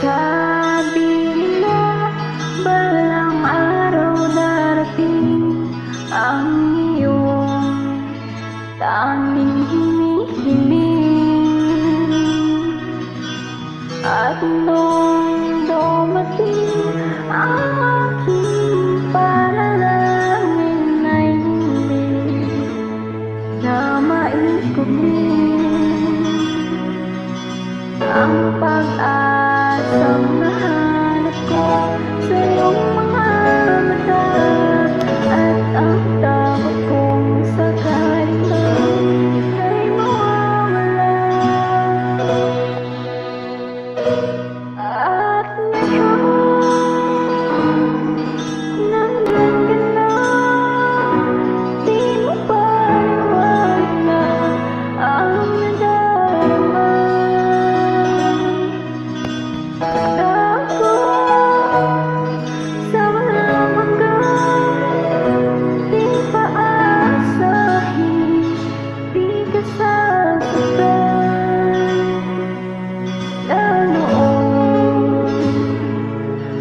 Sabi nila balang araw darating ang iyong tanging hinihiling. At nung dumating ang aking panalangin ay hindi na maikubling ang pag-asang nahanap ko sa iyong mga mata. At ang takot kong sakaling lang ay mawawala. At ngayon nandyan ka na, di mo paliwanag ang nadarama. Ako sa walang hanggan, di paasahin, di ka sasaktan. Noon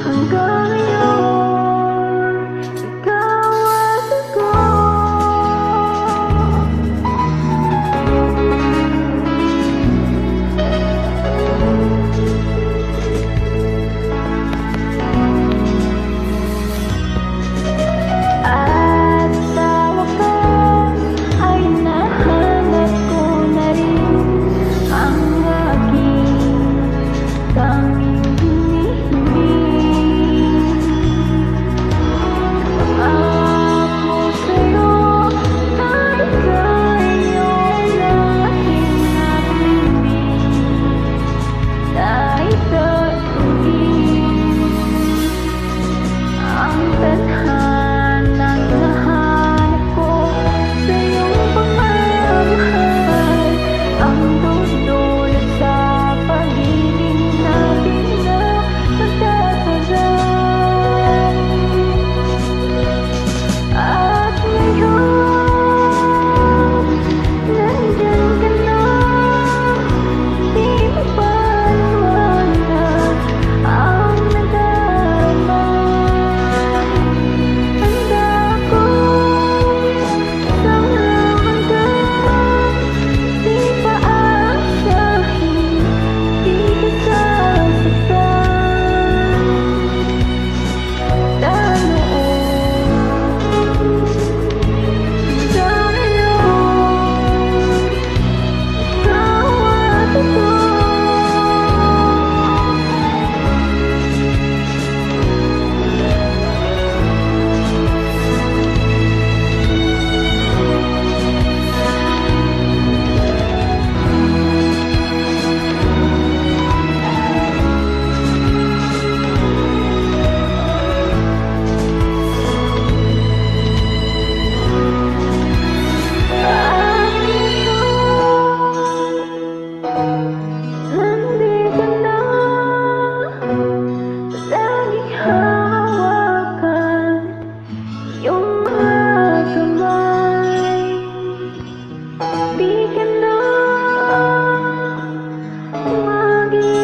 hanggang ngayon, ikaw at ako. At sa wakas ay nahanap ko na rin ang aking tanging hinihiling. Pangako sa'yo na ika'y iyong aking nabibig, na itatagin ang tadhanang nahanap ko sa iyong pagmamahal. Ang dudulot sa pag-ibig natin na magtatagal. At ngayon nandyan ka na, di mo paliwanag ang nadarama. Handa ko sa walang hanggan, di paasahin, di ka sasaktan. Nandito na, laging hawakan iyong mga kamay. Di ka na maging